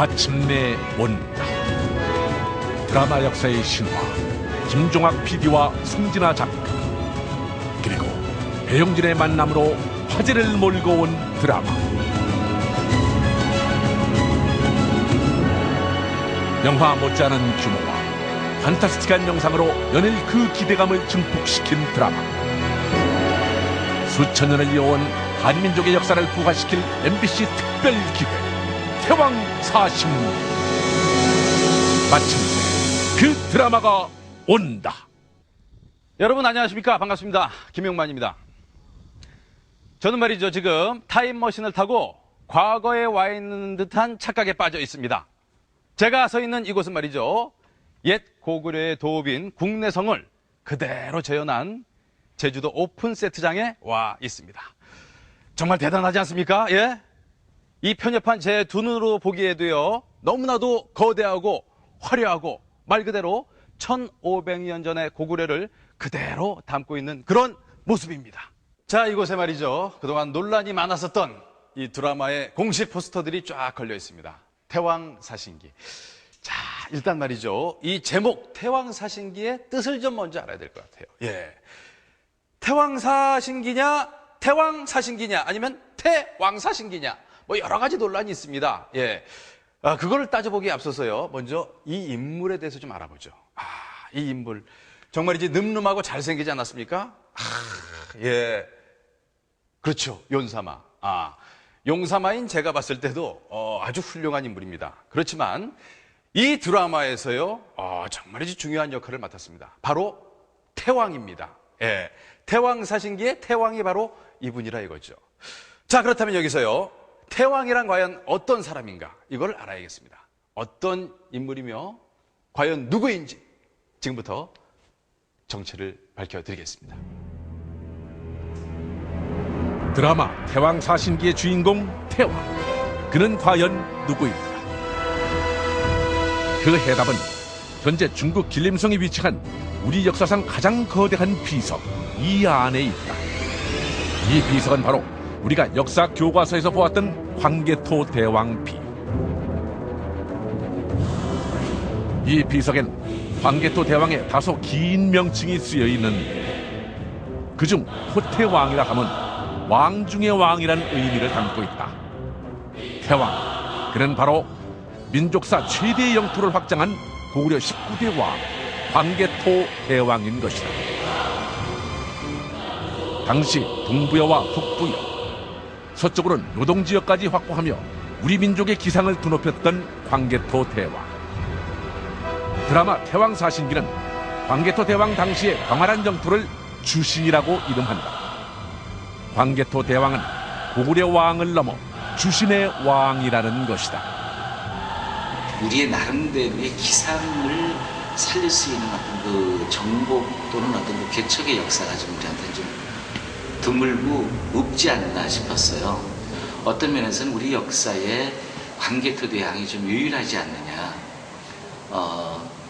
마침내 온다. 드라마 역사의 신화 김종학 PD와 송진아 작가, 그리고 배용진의 만남으로 화제를 몰고 온 드라마. 영화 못지않은 규모와 판타스틱한 영상으로 연일 그 기대감을 증폭시킨 드라마. 수천 년을 이어온 한민족의 역사를 부활시킬 MBC 특별기획 태왕사신기. 마침내 그 드라마가 온다. 여러분 안녕하십니까? 반갑습니다. 김용만입니다. 저는 말이죠, 지금 타임머신을 타고 과거에 와 있는 듯한 착각에 빠져 있습니다. 제가 서 있는 이곳은 말이죠, 옛 고구려의 도읍인 국내성을 그대로 재현한 제주도 오픈 세트장에 와 있습니다. 정말 대단하지 않습니까? 예? 이 편협한 제 두 눈으로 보기에도요, 너무나도 거대하고 화려하고 말 그대로 1500년 전의 고구려를 그대로 담고 있는 그런 모습입니다. 자, 이곳에 말이죠, 그동안 논란이 많았었던 이 드라마의 공식 포스터들이 쫙 걸려 있습니다. 태왕사신기. 자, 일단 말이죠, 이 제목 태왕사신기의 뜻을 좀 먼저 알아야 될 것 같아요. 예, 태왕사신기냐 태왕사신기냐 아니면 태왕사신기냐, 뭐 여러 가지 논란이 있습니다. 예, 그거를 따져보기에 앞서서요, 먼저 이 인물에 대해서 좀 알아보죠. 이 인물 정말 이제 늠름하고 잘생기지 않았습니까? 예, 그렇죠, 용사마. 용사마인 제가 봤을 때도 아주 훌륭한 인물입니다. 그렇지만 이 드라마에서요, 정말이지 중요한 역할을 맡았습니다. 바로 태왕입니다. 예, 태왕사신기의 태왕이 바로 이분이라 이거죠. 자, 그렇다면 여기서요, 태왕이란 과연 어떤 사람인가, 이걸 알아야겠습니다. 어떤 인물이며 과연 누구인지 지금부터 정체를 밝혀드리겠습니다. 드라마 태왕사신기의 주인공 태왕, 그는 과연 누구일까? 그 해답은 현재 중국 길림성에 위치한 우리 역사상 가장 거대한 비석, 이 안에 있다. 이 비석은 바로 우리가 역사 교과서에서 보았던 광개토 대왕비. 이 비석엔 광개토 대왕의 다소 긴 명칭이 쓰여 있는데, 그중 호태왕이라 하면 왕 중의 왕이란 의미를 담고 있다. 태왕, 그는 바로 민족사 최대의 영토를 확장한 고구려 19대 왕 광개토 대왕인 것이다. 당시 동부여와 북부여, 서쪽으로는 요동지역까지 확보하며 우리 민족의 기상을 드높였던 광개토 대왕. 드라마 태왕사신기는 광개토 대왕 당시의 광활한 영토를 주신이라고 이름한다. 광개토 대왕은 고구려 왕을 넘어 주신의 왕이라는 것이다. 우리의 나름대로의 기상을 살릴 수 있는 어떤 그 정복 또는 어떤 그 개척의 역사가 좀 우리한테 좀 드물고 없지 않나 싶었어요. 어떤 면에서는 우리 역사에 광개토 대왕이 좀 유일하지 않느냐.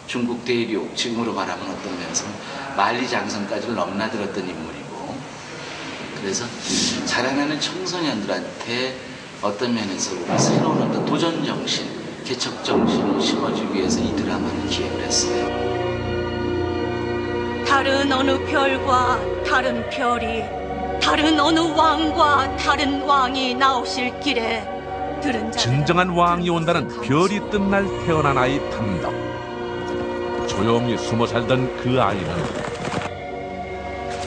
중국 대륙, 지금으로 말하면 어떤 면에서는 만리장성까지를 넘나들었던 인물이고, 그래서 자라나는 청소년들한테 어떤 면에서 새로운 어떤 도전 정신, 개척 정신을 심어주기 위해서 이 드라마를 기획을 했어요. 다른 어느 별과 다른 별이, 다른 어느 왕과 다른 왕이 나오실 길에 들은 자, 진정한 왕이 온다는 별이 뜬 날 태어난 아이 담덕. 조용히 숨어 살던 그 아이는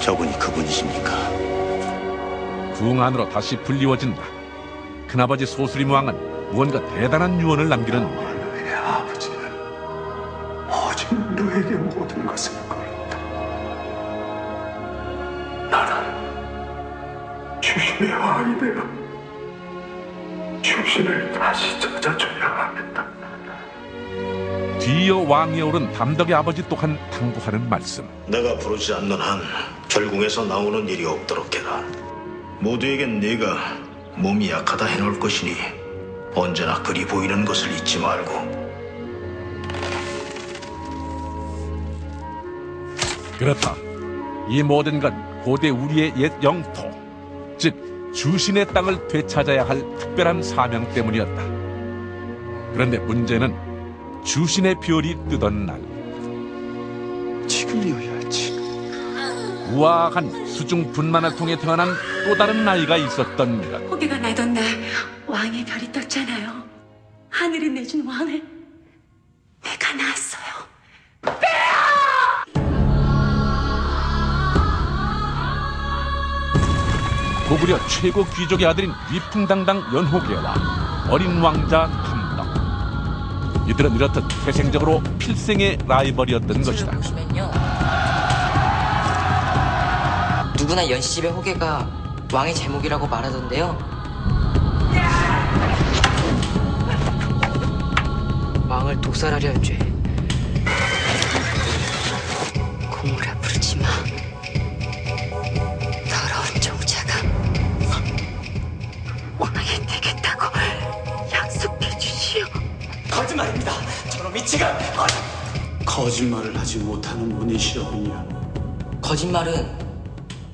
저분이 그분이십니까? 궁 안으로 다시 불리워진다. 큰아버지 소수림 왕은 무언가 대단한 유언을 남기는데, 내 아버지는 오직 너에게 모든 것을 걸었다. 나는 주신의 왕이 되어 주신을 다시 찾아줘야 합니다. 뒤이어 왕위에 오른 담덕의 아버지 또한 당부하는 말씀. 내가 부르지 않는 한 결궁에서 나오는 일이 없도록 해라. 모두에겐 네가 몸이 약하다 해놓을 것이니 언제나 그리 보이는 것을 잊지 말고. 그렇다. 이 모든 건 고대 우리의 옛 영토, 즉 주신의 땅을 되찾아야 할 특별한 사명 때문이었다. 그런데 문제는 주신의 별이 뜨던 날 지금이어야지. 우아한 수중 분만을 통해 태어난 또 다른 나이가 있었던 것. 호계가 나던 날 왕의 별이 떴잖아요. 하늘이 내준 왕을 내가 낳았어요. 고구려 최고 귀족의 아들인 위풍당당 연호계와 어린 왕자 탐덕. 이들은 이렇듯 태생적으로 필생의 라이벌이었던 것이다. 보시면요. 누구나 연시집의 호계가 왕의 제목이라고 말하던데요. 왕을 독살하려 한 죄. 공우라 부르지 마. 더러운 종자가 왕이 되겠다고 약속해 주시오. 거짓말입니다. 저놈이 지금 거짓말을 하지 못하는 분이시로군요. 거짓말은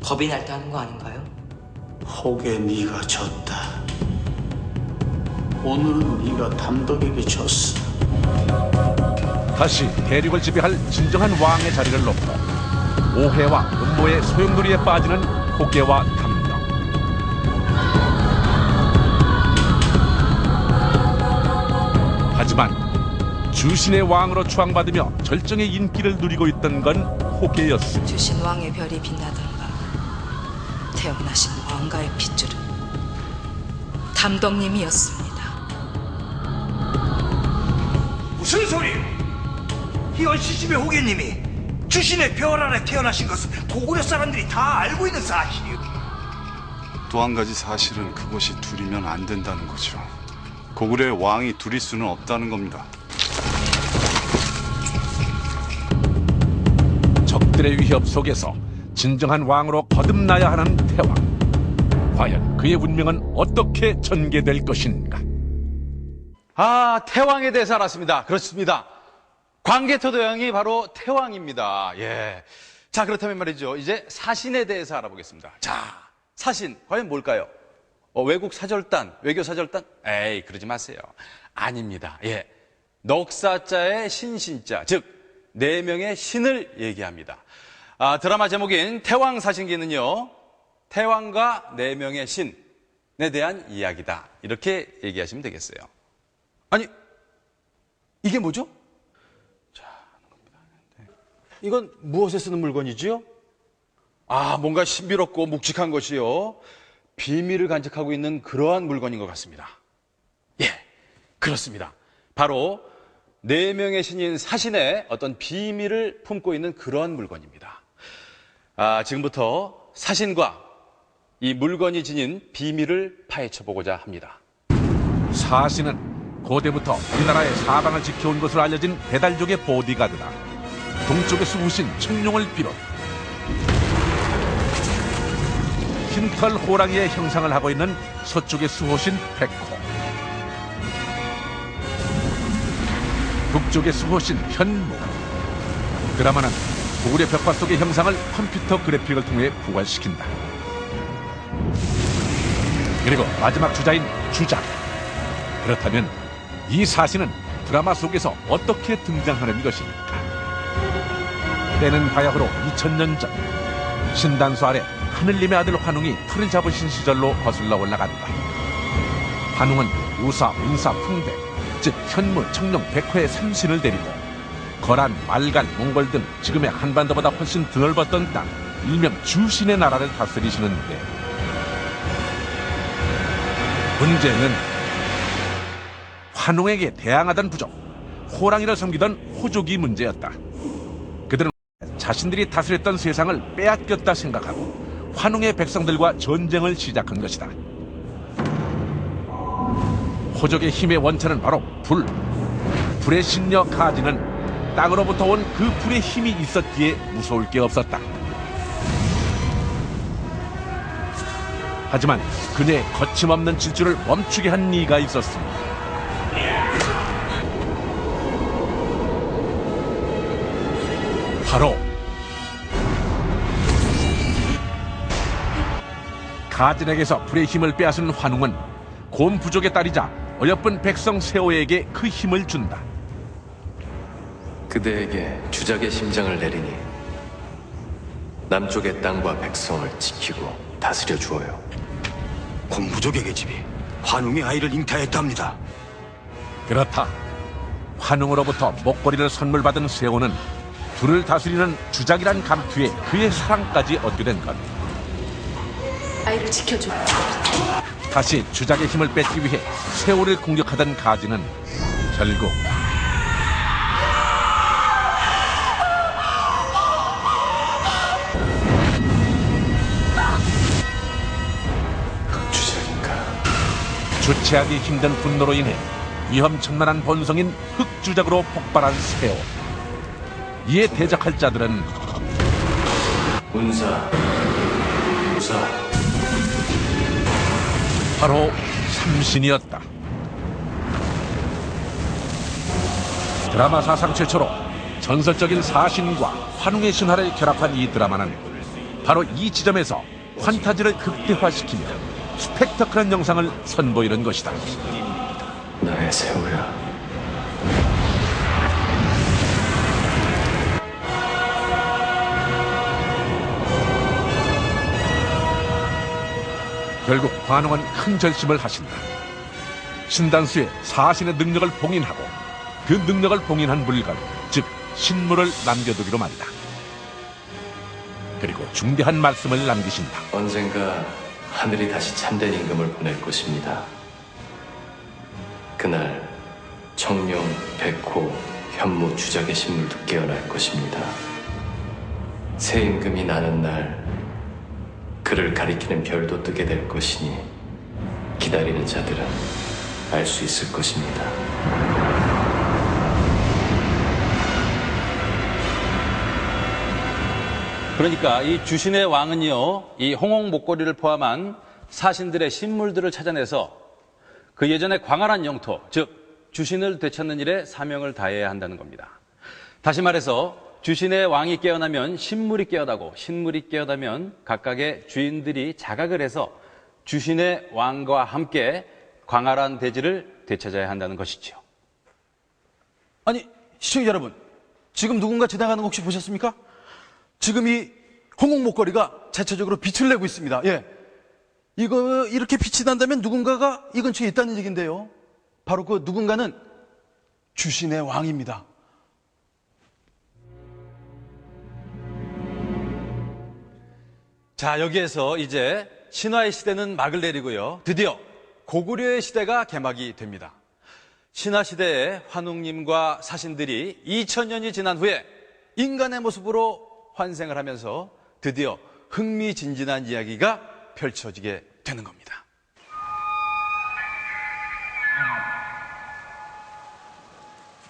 겁이 날 때 하는 거 아닌가요? 혹에 네가 졌다. 오늘은 네가 담덕에게 졌어. 다시 대륙을 지배할 진정한 왕의 자리를 놓고 오해와 음모의 소용돌이에 빠지는 호계와 탐덕. 하지만 주신의 왕으로 추앙받으며 절정의 인기를 누리고 있던 건 호계였습니다. 주신 왕의 별이 빛나던가 태어나신 왕가의 핏줄은 담덕님이었습니다. 무슨 소리? 이 연시집의 호계님이 주신의 별 아래 태어나신 것은 고구려 사람들이 다 알고 있는 사실이오. 또 한 가지 사실은 그것이 둘이면 안 된다는 거죠. 고구려의 왕이 둘일 수는 없다는 겁니다. 적들의 위협 속에서 진정한 왕으로 거듭나야 하는 태왕. 과연 그의 운명은 어떻게 전개될 것인가? 아, 태왕에 대해서 알았습니다. 그렇습니다. 광개토대왕이 바로 태왕입니다. 예. 자, 그렇다면 말이죠. 이제 사신에 대해서 알아보겠습니다. 자, 사신, 과연 뭘까요? 외국 사절단, 외교 사절단? 에이, 그러지 마세요. 아닙니다. 예. 넉사자의 신신자, 즉, 4명의 신을 얘기합니다. 드라마 제목인 태왕사신기는요, 태왕과 4명의 신에 대한 이야기다. 이렇게 얘기하시면 되겠어요. 아니, 이게 뭐죠? 자, 이건 무엇에 쓰는 물건이지요? 뭔가 신비롭고 묵직한 것이요. 비밀을 간직하고 있는 그러한 물건인 것 같습니다. 예, 그렇습니다. 바로 4명의 신인 사신의 어떤 비밀을 품고 있는 그러한 물건입니다. 지금부터 사신과 이 물건이 지닌 비밀을 파헤쳐 보고자 합니다. 사신은 고대부터 우리나라의 사방을 지켜온 것으로 알려진 배달족의 보디가드다. 동쪽의 수호신 청룡을 비롯 흰털 호랑이의 형상을 하고 있는 서쪽의 수호신 백호, 북쪽의 수호신 현무. 드라마는 고구려 벽화 속의 형상을 컴퓨터 그래픽을 통해 부활시킨다. 그리고 마지막 주자인 주작. 그렇다면 이 사신은 드라마 속에서 어떻게 등장하는 것입니까? 때는 바야흐로 2000년 전, 신단수 아래 하늘님의 아들 환웅이 풀을 잡으신 시절로 거슬러 올라간다. 환웅은 우사, 운사, 풍대, 즉 현무, 청룡, 백호의 3신을 데리고 거란, 말간, 몽골 등 지금의 한반도보다 훨씬 드넓었던 땅, 일명 주신의 나라를 다스리시는데, 문제는 환웅에게 대항하던 부족, 호랑이를 섬기던 호족이 문제였다. 그들은 자신들이 다스렸던 세상을 빼앗겼다 생각하고 환웅의 백성들과 전쟁을 시작한 것이다. 호족의 힘의 원천은 바로 불. 불의 신녀 가지는 땅으로부터 온 그 불의 힘이 있었기에 무서울 게 없었다. 하지만 그녀의 거침없는 질주를 멈추게 한 이가 있었습니다. 바로 가진에게서 불의 힘을 빼앗은 환웅은 곰 부족의 딸이자 어여쁜 백성 세오에게 그 힘을 준다. 그대에게 주작의 심장을 내리니 남쪽의 땅과 백성을 지키고 다스려 주어요. 공부족의 계집이 환웅의 아이를 잉타했답니다. 그렇다. 환웅으로부터 목걸이를 선물 받은 세오는 둘을 다스리는 주작이란 감투에 그의 사랑까지 얻게 된 것. 아이를 지켜줘. 다시 주작의 힘을 뺏기 위해 세오를 공격하던 가지는 결국 흑주작인가? 주체하기 힘든 분노로 인해 위험천만한 본성인 흑주작으로 폭발한 세오. 이에 대적할 자들은 운사, 무사, 바로 삼신이었다. 드라마 사상 최초로 전설적인 사신과 환웅의 신화를 결합한 이 드라마는 바로 이 지점에서 판타지를 극대화시키며 스펙터클한 영상을 선보이는 것이다. 나의 세호야. 결국 환웅은 큰 결심을 하신다. 신단수의 사신의 능력을 봉인하고 그 능력을 봉인한 물건, 즉 신물을 남겨두기로 말이다. 그리고 중대한 말씀을 남기신다. 언젠가 하늘이 다시 참된 임금을 보낼 것입니다. 그날 청룡, 백호, 현무, 주작의 신물도 깨어날 것입니다. 새 임금이 나는 날 그를 가리키는 별도 뜨게 될 것이니 기다리는 자들은 알 수 있을 것입니다. 그러니까 이 주신의 왕은요, 이 홍옥 목걸이를 포함한 사신들의 신물들을 찾아내서 그 예전의 광활한 영토, 즉 주신을 되찾는 일에 사명을 다해야 한다는 겁니다. 다시 말해서 주신의 왕이 깨어나면 신물이 깨어나고 신물이 깨어나면 각각의 주인들이 자각을 해서 주신의 왕과 함께 광활한 대지를 되찾아야 한다는 것이지요. 아니, 시청자 여러분, 지금 누군가 지나가는 거 혹시 보셨습니까? 지금 이 홍옥 목걸이가 자체적으로 빛을 내고 있습니다. 예. 이거 이렇게 빛이 난다면 누군가가 이 근처에 있다는 얘기인데요. 바로 그 누군가는 주신의 왕입니다. 자, 여기에서 이제 신화의 시대는 막을 내리고요. 드디어 고구려의 시대가 개막이 됩니다. 신화 시대의 환웅님과 사신들이 2000년이 지난 후에 인간의 모습으로 환생을 하면서 드디어 흥미진진한 이야기가 펼쳐지게 되는 겁니다.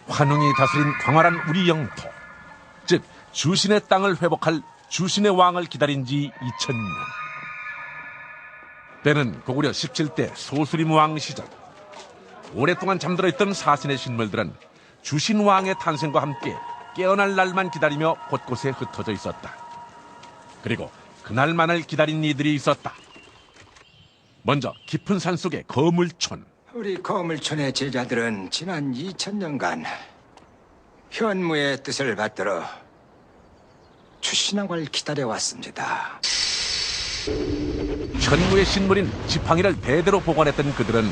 환웅이 다스린 광활한 우리 영토, 즉 주신의 땅을 회복할 주신의 왕을 기다린 지 2000년. 때는 고구려 17대 소수림 왕 시절. 오랫동안 잠들어 있던 사신의 신물들은 주신 왕의 탄생과 함께 깨어날 날만 기다리며 곳곳에 흩어져 있었다. 그리고 그날만을 기다린 이들이 있었다. 먼저 깊은 산속의 거물촌. 우리 거물촌의 제자들은 지난 2000년간 현무의 뜻을 받들어 주신왕을 기다려왔습니다. 현무의 신물인 지팡이를 대대로 보관했던 그들은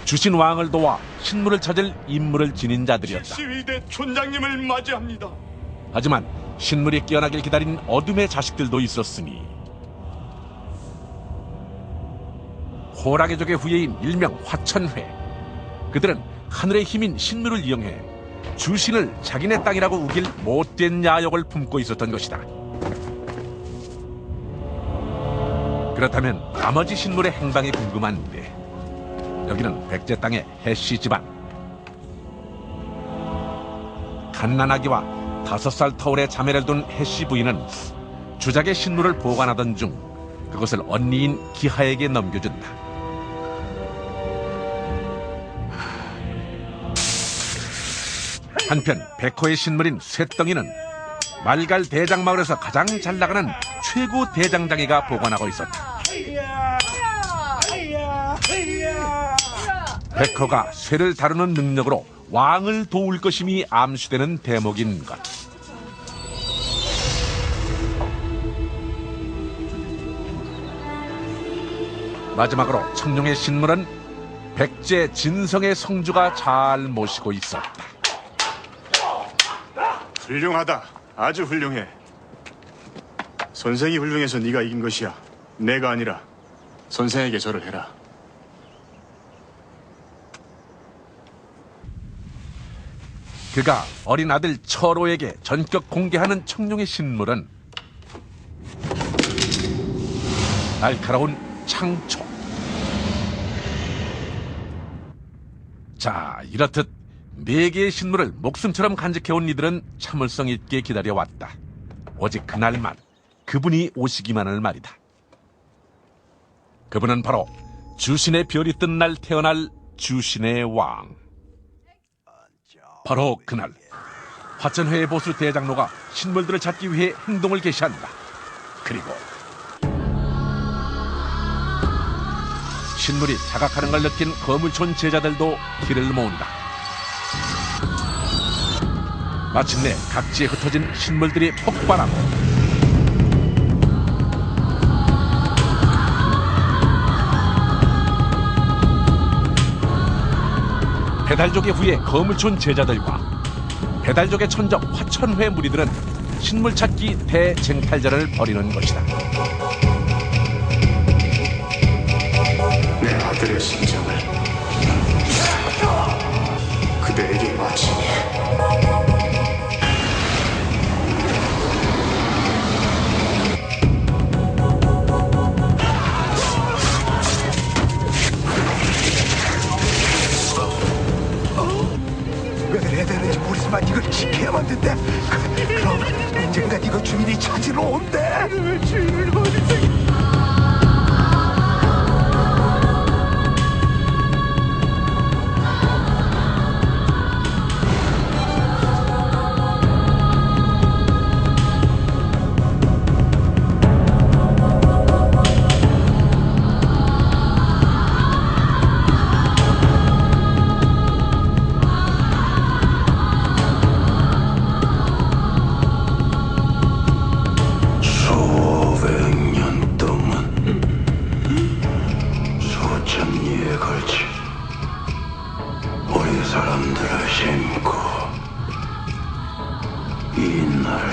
주신 왕을 도와 신물을 찾을 임무를 지닌 자들이었다. 시위대 촌장님을 맞이합니다. 하지만 신물이 깨어나길 기다린 어둠의 자식들도 있었으니 호랑이족의 후예인 일명 화천회. 그들은 하늘의 힘인 신물을 이용해 주신을 자기네 땅이라고 우길 못된 야욕을 품고 있었던 것이다. 그렇다면 나머지 신물의 행방이 궁금한데 여기는 백제 땅의 해씨 집안. 갓난아기와 5살 터울의 자매를 둔 해씨 부인은 주작의 신물을 보관하던 중 그것을 언니인 기하에게 넘겨준다. 한편 백호의 신물인 쇠덩이는 말갈 대장마을에서 가장 잘 나가는 최고 대장장이가 보관하고 있었다. 백호가 쇠를 다루는 능력으로 왕을 도울 것임이 암시되는 대목인 것. 마지막으로 청룡의 신물은 백제 진성의 성주가 잘 모시고 있었다. 훌륭하다. 아주 훌륭해. 선생이 훌륭해서 네가 이긴 것이야. 내가 아니라 선생에게 절을 해라. 그가 어린 아들 철호에게 전격 공개하는 청룡의 신물은 날카로운 창초. 자, 이렇듯 4개의 신물을 목숨처럼 간직해온 이들은 참을성 있게 기다려왔다. 오직 그날만, 그분이 오시기만을 말이다. 그분은 바로 주신의 별이 뜬 날 태어날 주신의 왕. 바로 그날 화천회의 보수 대장로가 신물들을 찾기 위해 행동을 개시한다. 그리고 신물이 자각하는 걸 느낀 거물촌 제자들도 길을 모은다. 마침내 각지에 흩어진 신물들이 폭발하고 배달족의 후예 거물촌 제자들과 배달족의 천적 화천회 무리들은 신물 찾기 대쟁탈전을 벌이는 것이다. 내 아들의 심정을 그대에게 마치니 왜 그래야 되는지 모르지만 이걸 지켜야만 된대. 그럼 언젠가 이거 주인이 찾으러 온대. 주인을 어디서...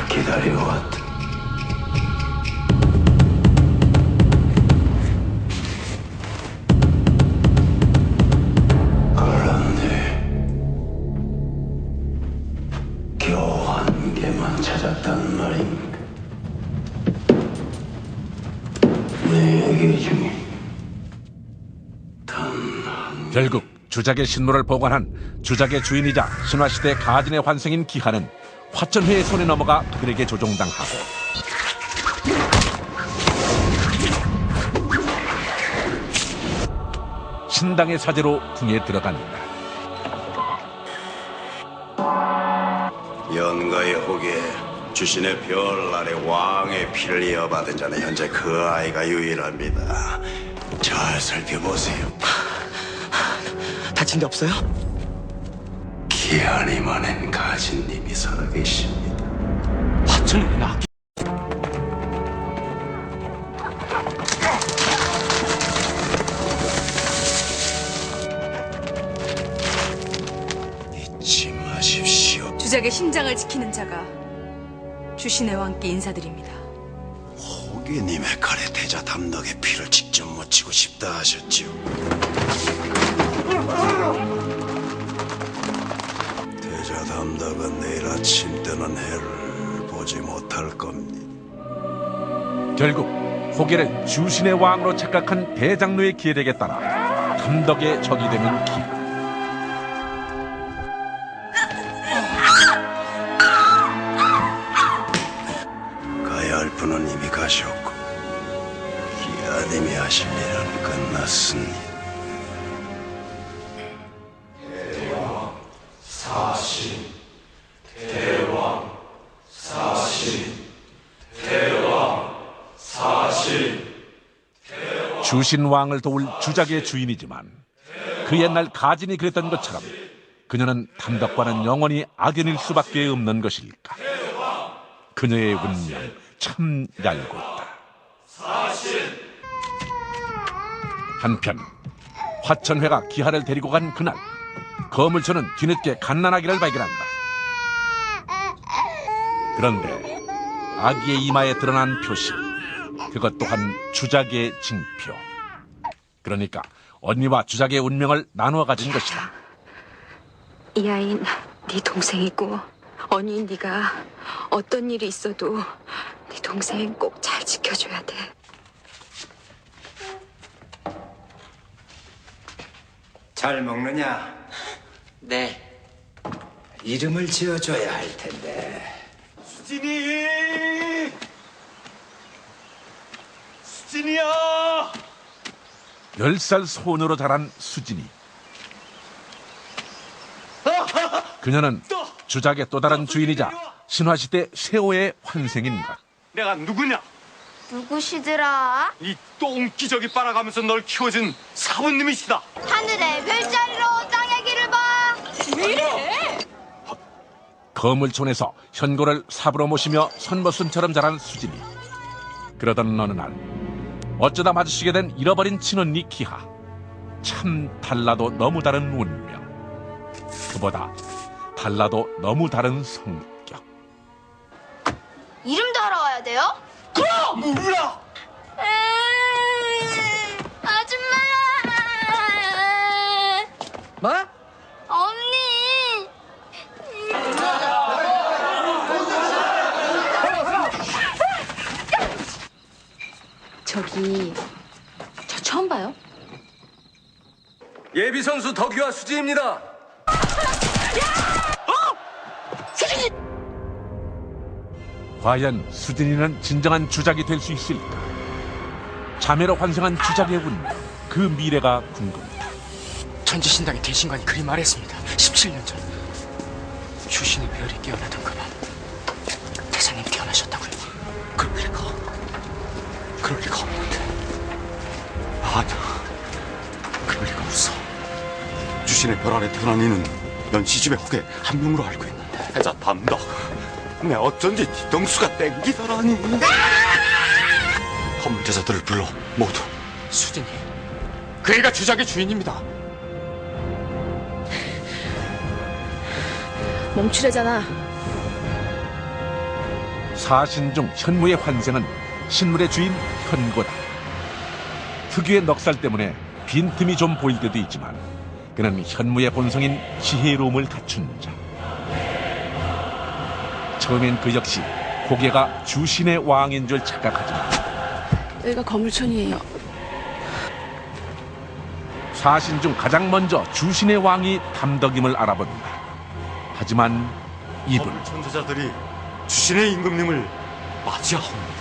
기다려왔다. 그런데 겨우 한 개만 찾았단 말인가? 내 얘기 중에 결국 주작의 신물을 보관한 주작의 주인이자 신화시대 가진의 환생인 기한은 화천회의 손에 넘어가 그들에게 조종당하고 신당의 사제로 궁에 들어간다. 연가의 혹에 주신의 별 아래 왕의 피를 이어받은 자는 현재 그 아이가 유일합니다. 잘 살펴보세요. 다친 데 없어요? 기한이만한 가진님이 살아계십니다. 화천에 나 잊지 마십시오. 주작의 심장을 지키는 자가 주신의 왕께 인사드립니다. 호기님의 칼에 대자 담덕의 피를 직접 묻히고 싶다 하셨지요. 대자 담덕은 내일 아침 때는 해를 보지 못할 겁니다. 결국 호계를 주신의 왕으로 착각한 대장로의 계략에 따라 담덕의 적이 되는 기한. 가야 할 분은 이미 가셨고 기아님이 하실 일은 끝났습니다. 대왕 사신 대왕 사신 대왕 사신 주신왕을 도울 주작의 주인이지만 그 옛날 가진이 그랬던 것처럼 그녀는 담덕과는 영원히 악연일 수밖에 없는 것일까. 그녀의 운명 참 얄궂다. 한편 화천회가 기하를 데리고 간 그날, 거물초는 뒤늦게 갓난아기를 발견한다. 그런데 아기의 이마에 드러난 표시, 그것 또한 주작의 징표. 그러니까 언니와 주작의 운명을 나누어 가진 것이다. 이 아이는 네 동생이고 언니 네가 어떤 일이 있어도 네 동생 꼭 잘 지켜줘야 돼. 잘 먹느냐? 네. 이름을 지어줘야 할 텐데. 수진이! 수진이야! 10살 소녀로 자란 수진이. 그녀는 주작의 또 다른 주인이자 신화시대 세호의 환생인 것. 내가 누구냐? 누구시더라? 이 똥기저귀 빨아가면서 널 키워준 사부님이시다. 하늘의 별자리로 땅의 길을 봐. 왜 이래? 거물촌에서 현고를 삽으로 모시며 선머슴처럼 자란 수진이. 그러던 어느 날 어쩌다 마주치게 된 잃어버린 친언니 기하. 참 달라도 너무 다른 운명. 그보다 달라도 너무 다른 성격. 이름도 알아와야 돼요? 그럼! 몰라! 아줌마! 뭐? 언니! 저기 저 처음 봐요. 예비선수 덕유와 수지입니다. 과연 수진이는 진정한 주작이 될 수 있을까? 자매로 환생한 주작의 운명, 그 미래가 궁금하다. 천지신당의 대신관이 그리 말했습니다. 17년 전 주신의 별이 깨어나던 그 밤 대사님 태어나셨다고요. 그럴 리가 없는데. 아니야, 그럴 리가 없어. 주신의 별 아래 태어난 이는 넌 시집의 혹에 한 명으로 알고 있는데. 해자 담덕, 내 어쩐지 뒤통수가 땡기더라니. 검문제자들을 불러 모두. 수진이 그 애가 주작의 주인입니다. 몽출애잖아. 사신 중 현무의 환생은 신물의 주인 현고다. 특유의 넉살 때문에 빈틈이 좀 보일 때도 있지만 그는 현무의 본성인 지혜로움을 갖춘 자. 처음엔 그 역시 고개가 주신의 왕인 줄 착각하지만 여기가 거물촌이에요. 사신 중 가장 먼저 주신의 왕이 담덕임을 알아본다. 하지만 이분 천사자들이 주신의 임금님을 맞이하옵니다.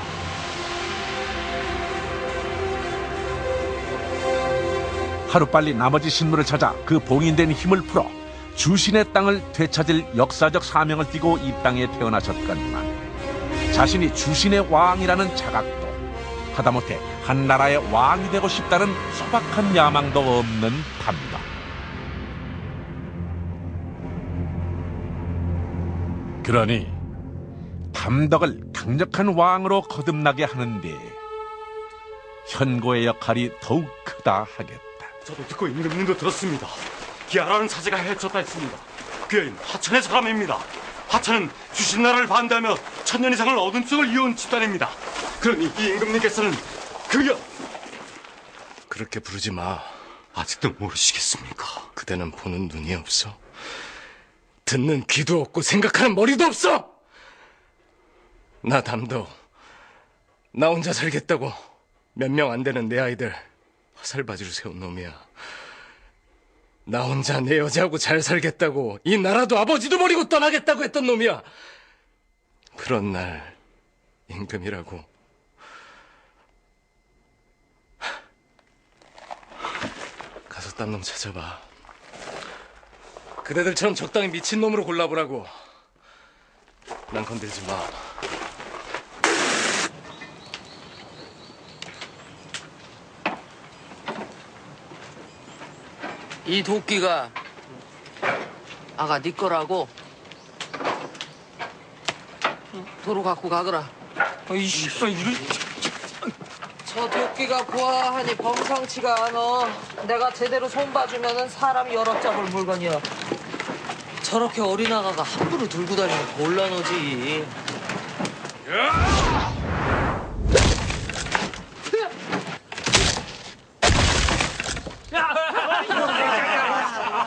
하루빨리 나머지 신물을 찾아 그 봉인된 힘을 풀어 주신의 땅을 되찾을 역사적 사명을 띠고 이 땅에 태어나셨건만 자신이 주신의 왕이라는 자각도 하다못해 한 나라의 왕이 되고 싶다는 소박한 야망도 없는 담덕. 그러니 담덕을 강력한 왕으로 거듭나게 하는데 현고의 역할이 더욱 크다 하겠다. 저도 듣고 임금님도 들었습니다. 기아라는 사제가 해쳤다 했습니다. 그 여인 하천의 사람입니다. 하천은 주신 나라를 반대하며 천년 이상을 어둠 속을 이어온 집단입니다. 그러니 이 임금님께서는 그여 그렇게 부르지 마. 아직도 모르시겠습니까? 그대는 보는 눈이 없어. 듣는 귀도 없고 생각하는 머리도 없어. 나 담도 나 혼자 살겠다고 몇 명 안 되는 내 아이들 화살바지로 세운 놈이야. 나 혼자 내 여자하고 잘 살겠다고 이 나라도 아버지도 버리고 떠나겠다고 했던 놈이야. 그런 날 임금이라고. 가서 딴 놈 찾아봐. 그대들처럼 적당히 미친 놈으로 골라보라고. 난 건들지 마. 이 도끼가 아가 네 거라고. 도로 갖고 가거라. 저 도끼가 고아하니 범상치가 않아. 내가 제대로 손봐주면은 사람 여럿 잡을 물건이야. 저렇게 어린아가가 함부로 들고 다니면 곤란하지.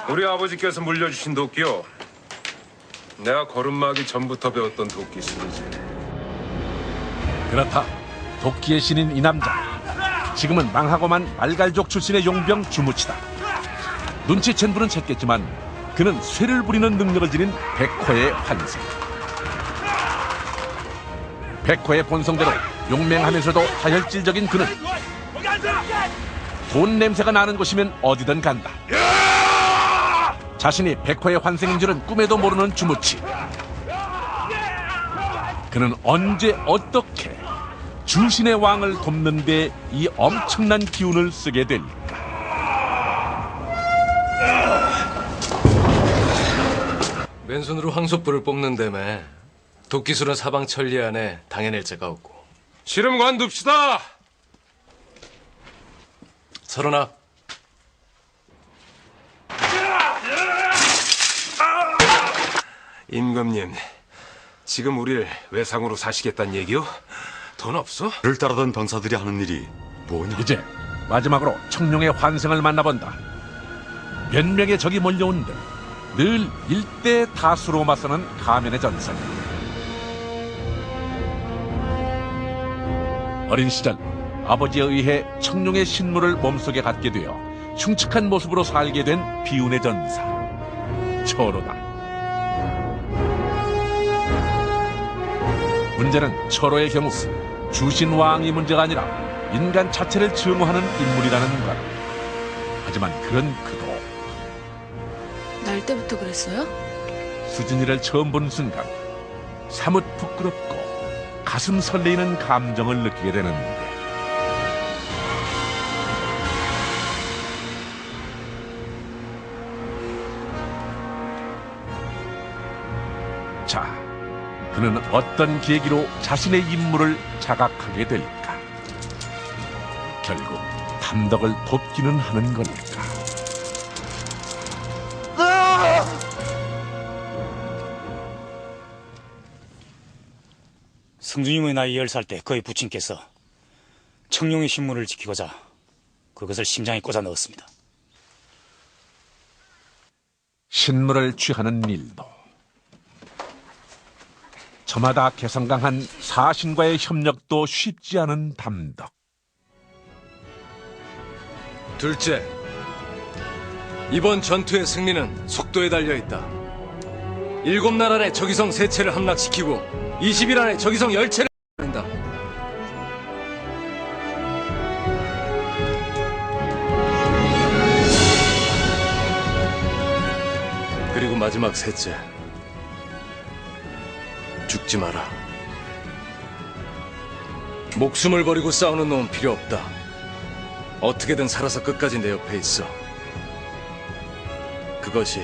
우리 아버지께서 물려주신 도끼요. 내가 걸음마기 전부터 배웠던 도끼술이지. 그렇다. 도끼의 신인 이 남자. 지금은 망하고만 말갈족 출신의 용병 주무치다. 눈치챈 분은 챘겠지만 그는 쇠를 부리는 능력을 지닌 백호의 환생. 백호의 본성대로 용맹하면서도 다혈질적인 그는 돈 냄새가 나는 곳이면 어디든 간다. 자신이 백호의 환생인 줄은 꿈에도 모르는 주무치. 그는 언제 어떻게 주신의 왕을 돕는 데 이 엄청난 기운을 쓰게 될까? 맨손으로 황소뿔을 뽑는다며. 도끼술은 사방 천리 안에 당해낼 자가 없고. 씨름 관둡시다. 서른아. 임금님, 지금 우릴 외상으로 사시겠다는 얘기요? 돈 없어? 그를 따르던 병사들이 하는 일이 뭐냐? 이제 마지막으로 청룡의 환생을 만나본다. 몇 명의 적이 몰려오는데 늘 일대 다수로 맞서는 가면의 전설. 어린 시절 아버지에 의해 청룡의 신물을 몸속에 갖게 되어 흉측한 모습으로 살게 된 비운의 전사 철호다. 문제는 철호의 경우 주신왕이 문제가 아니라 인간 자체를 증오하는 인물이라는 것. 하지만 그런 그도 날 때부터 그랬어요? 수진이를 처음 본 순간 사뭇 부끄럽고 가슴 설레이는 감정을 느끼게 되는데, 자, 그는 어떤 계기로 자신의 임무를 자각하게 될까? 결국 담덕을 돕기는 하는 걸까? 승준님의 나이 10살 때 그의 부친께서 청룡의 신문을 지키고자 그것을 심장에 꽂아 넣었습니다. 신물을 취하는 일도 저마다 개성강한 사신과의 협력도 쉽지 않은 담덕. 둘째, 이번 전투의 승리는 속도에 달려있다. 7날 안에 적의성 3채를 함락시키고 20일 안에 적의성 10채를 한다. 그리고 마지막 셋째, 죽지 마라. 목숨을 버리고 싸우는 놈은 필요 없다. 어떻게든 살아서 끝까지 내 옆에 있어. 그것이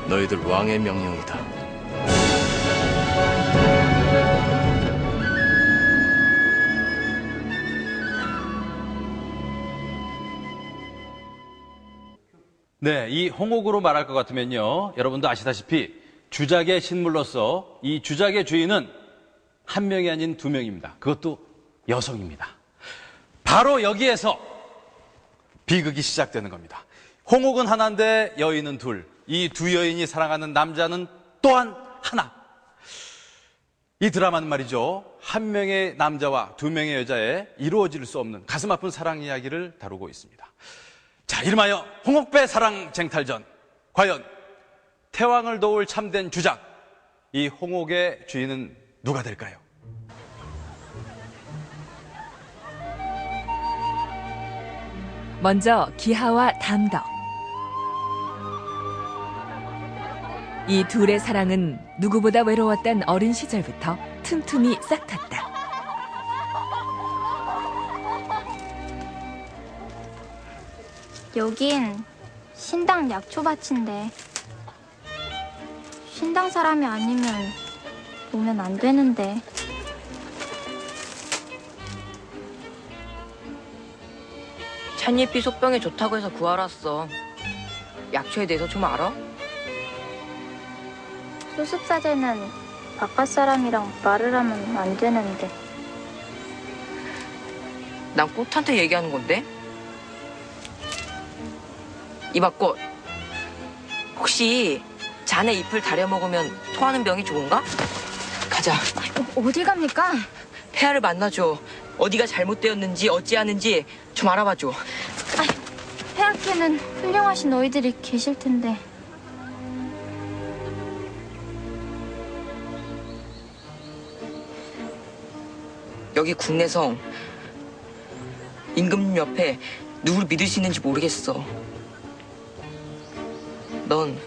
너희들 왕의 명령이다. 네, 이 홍옥으로 말할 것 같으면요, 여러분도 아시다시피 주작의 신물로서 이 주작의 주인은 한 명이 아닌 2명입니다. 그것도 여성입니다. 바로 여기에서 비극이 시작되는 겁니다. 홍옥은 하나인데 여인은 둘. 이 두 여인이 사랑하는 남자는 또한 하나. 이 드라마는 말이죠, 한 명의 남자와 2명의 여자의 이루어질 수 없는 가슴 아픈 사랑 이야기를 다루고 있습니다. 자, 이름하여 홍옥배 사랑 쟁탈전. 과연 태왕을 도울 참된 주작, 이 홍옥의 주인은 누가 될까요? 먼저 기하와 담덕. 이 둘의 사랑은 누구보다 외로웠던 어린 시절부터 틈틈이 싹 텄다. 여긴 신당 약초밭인데 신당 사람이 아니면 오면 안 되는데. 찻잎이 속병에 좋다고 해서 구하러 왔어. 약초에 대해서 좀 알아? 수습사제는 바깥 사람이랑 말을 하면 안 되는데. 난 꽃한테 얘기하는 건데? 이봐 꽃, 혹시 잔에 잎을 다려 먹으면 토하는 병이 좋은가? 가자. 어디 갑니까? 폐하를 만나줘. 어디가 잘못되었는지 어찌하는지 좀 알아봐줘. 폐하께는 훌륭하신 너희들이 계실 텐데. 여기 국내성 임금님 옆에 누굴 믿을 수 있는지 모르겠어. 넌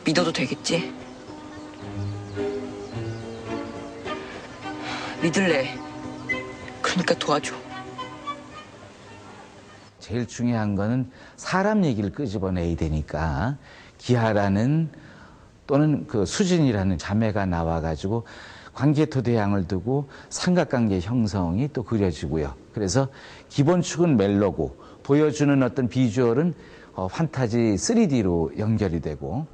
믿어도 되겠지? 믿을래. 그러니까 도와줘. 제일 중요한 거는 사람 얘기를 끄집어내야 되니까 기하라는 또는 그 수진이라는 자매가 나와가지고 관계토대양을 두고 삼각관계 형성이 또 그려지고요. 그래서 기본축은 멜로고 보여주는 어떤 비주얼은 판타지 3D로 연결이 되고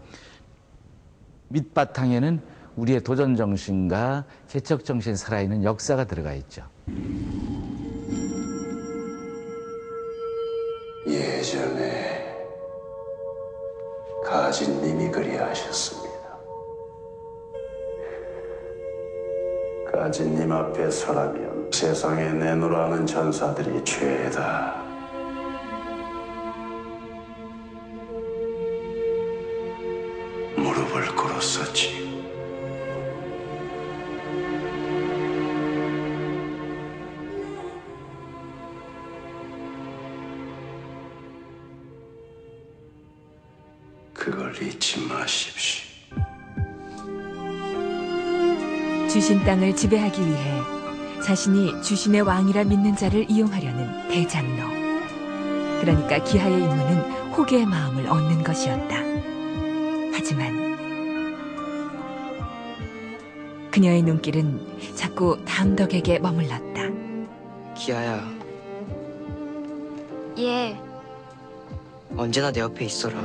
밑바탕에는 우리의 도전정신과 개척정신이 살아있는 역사가 들어가 있죠. 예전에 가진님이 그리하셨습니다. 가진님 앞에 서라면 세상에 내놓으라는 전사들이 죄다. 무릎을 꿇었었지. 그걸 잊지 마십시오. 주신 땅을 지배하기 위해 자신이 주신의 왕이라 믿는 자를 이용하려는 대장로. 그러니까 기하의 임무는 호계의 마음을 얻는 것이었다. 하지만 그녀의 눈길은 자꾸 담덕에게 머물렀다. 기아야, 예. 언제나 내 옆에 있어라.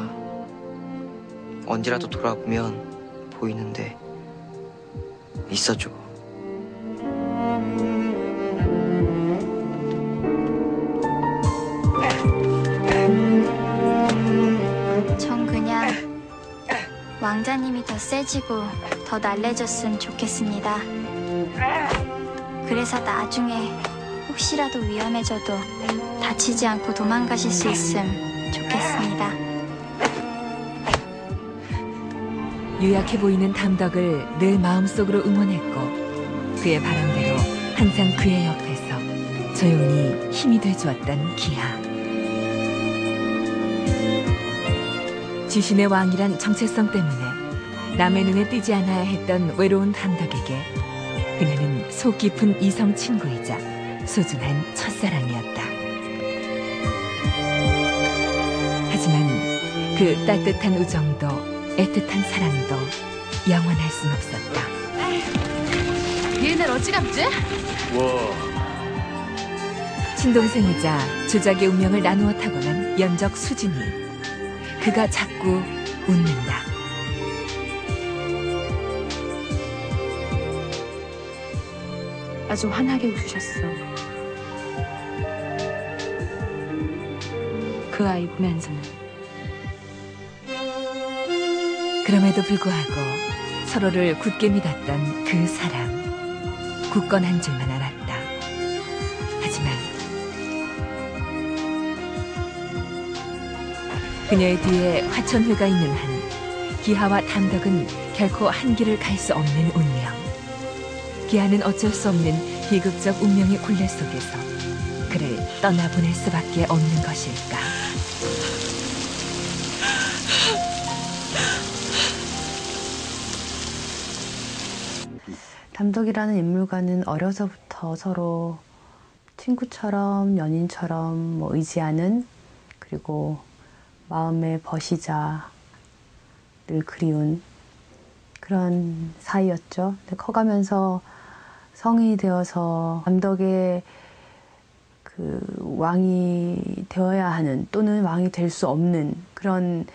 언제라도 돌아보면 보이는데 있어줘. 전 그냥 왕자님이 더 세지고 더 날래졌으면 좋겠습니다. 그래서 나중에 혹시라도 위험해져도 다치지 않고 도망가실 수 있으면 좋겠습니다. 유약해 보이는 담덕을 늘 마음속으로 응원했고 그의 바람대로 항상 그의 옆에서 조용히 힘이 돼주었던 기하. 주신의 왕이란 정체성 때문에 남의 눈에 띄지 않아야 했던 외로운 담덕에게 그녀는 속 깊은 이성 친구이자 소중한 첫사랑이었다. 하지만 그 따뜻한 우정도 애틋한 사랑도 영원할 순 없었다. 얘네들 어찌감지? 친동생이자 조작의 운명을 나누어 타고난 연적 수진이 그가 자꾸 웃는다. 아주 환하게 웃으셨어. 그 아이 보면서는. 그럼에도 불구하고 서로를 굳게 믿었던 그 사람. 굳건한 줄만 알았다. 하지만 그녀의 뒤에 화천회가 있는 한 기하와 담덕은 결코 한 길을 갈 수 없는 운명. 기하는 어쩔 수 없는 비극적 운명의 굴레 속에서 그를 떠나보낼 수밖에 없는 것일까. 담덕이라는 인물과는 어려서부터 서로 친구처럼 연인처럼 뭐 의지하는, 그리고 마음의 버시자, 늘 그리운 그런 사이였죠. 근데 커가면서 성인이 되어서 담덕의 그 왕이 되어야 하는, 또는 왕이 될 수 없는 그런